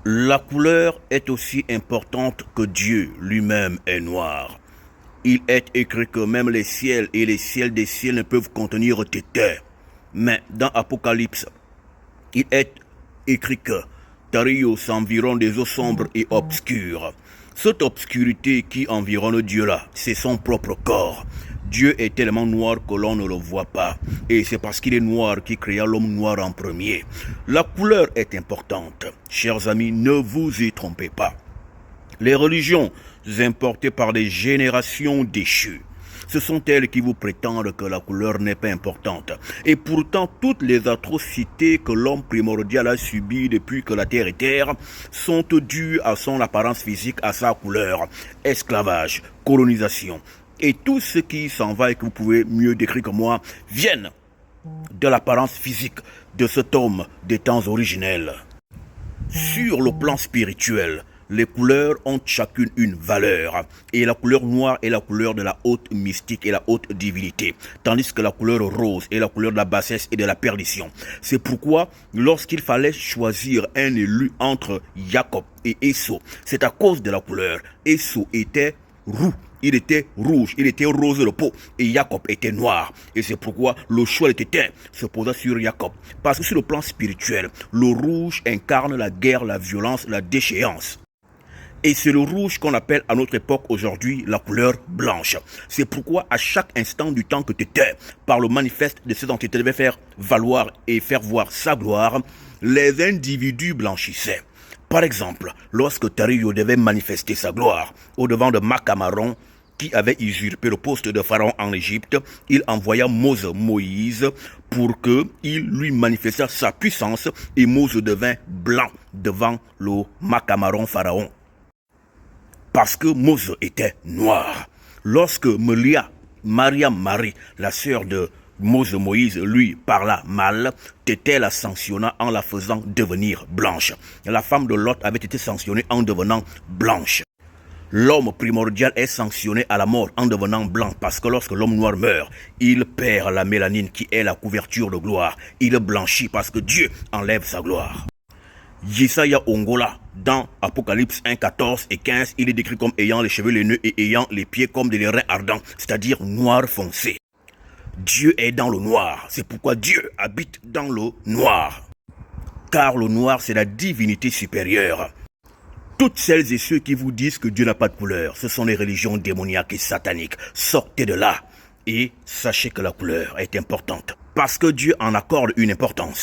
La couleur est aussi importante que Dieu lui-même est noir. Il est écrit que même les ciels et les ciels des ciels ne peuvent contenir tes terres. Mais dans Apocalypse, il est écrit que Tario s'environne des eaux sombres et obscures. Cette obscurité qui environne Dieu là, c'est son propre corps. Dieu est tellement noir que l'on ne le voit pas. Et c'est parce qu'il est noir qu'il créa l'homme noir en premier. La couleur est importante. Chers amis, ne vous y trompez pas. Les religions importées par des générations déchues, ce sont elles qui vous prétendent que la couleur n'est pas importante. Et pourtant, toutes les atrocités que l'homme primordial a subies depuis que la terre est terre sont dues à son apparence physique, à sa couleur. Esclavage, colonisation et tout ce qui s'en va et que vous pouvez mieux décrire que moi viennent de l'apparence physique de cet homme des temps originels. Sur le plan spirituel, les couleurs ont chacune une valeur. Et la couleur noire est la couleur de la haute mystique et la haute divinité. Tandis que la couleur rose est la couleur de la bassesse et de la perdition. C'est pourquoi, lorsqu'il fallait choisir un élu entre Jacob et Esau, c'est à cause de la couleur. Esau était roux. Il était rouge, il était rose de peau et Jacob était noir. Et c'est pourquoi le choix de Tétin se posa sur Jacob. Parce que sur le plan spirituel, le rouge incarne la guerre, la violence, la déchéance. Et c'est le rouge qu'on appelle à notre époque aujourd'hui la couleur blanche. C'est pourquoi à chaque instant du temps que Tétin, par le manifeste de ce dont Tétin devait faire valoir et faire voir sa gloire, les individus blanchissaient. Par exemple, lorsque Tario devait manifester sa gloire au devant de Macamaron, qui avait usurpé le poste de pharaon en Égypte, il envoya Moïse pour qu'il lui manifestât sa puissance et Moïse devint blanc devant le Macamaron pharaon. Parce que Moïse était noir. Lorsque Marie, la sœur de Moïse, lui parla mal, Tété la sanctionna en la faisant devenir blanche. La femme de Lot avait été sanctionnée en devenant blanche. L'homme primordial est sanctionné à la mort en devenant blanc parce que lorsque l'homme noir meurt, il perd la mélanine qui est la couverture de gloire. Il blanchit parce que Dieu enlève sa gloire. Yesaya Ongola, dans Apocalypse 1, 14 et 15, il est décrit comme ayant les cheveux laineux et ayant les pieds comme des lérins ardents, c'est-à-dire noir foncé. Dieu est dans le noir, c'est pourquoi Dieu habite dans le noir. Car le noir, c'est la divinité supérieure. Toutes celles et ceux qui vous disent que Dieu n'a pas de couleur, ce sont les religions démoniaques et sataniques. Sortez de là et sachez que la couleur est importante. Parce que Dieu en accorde une importance.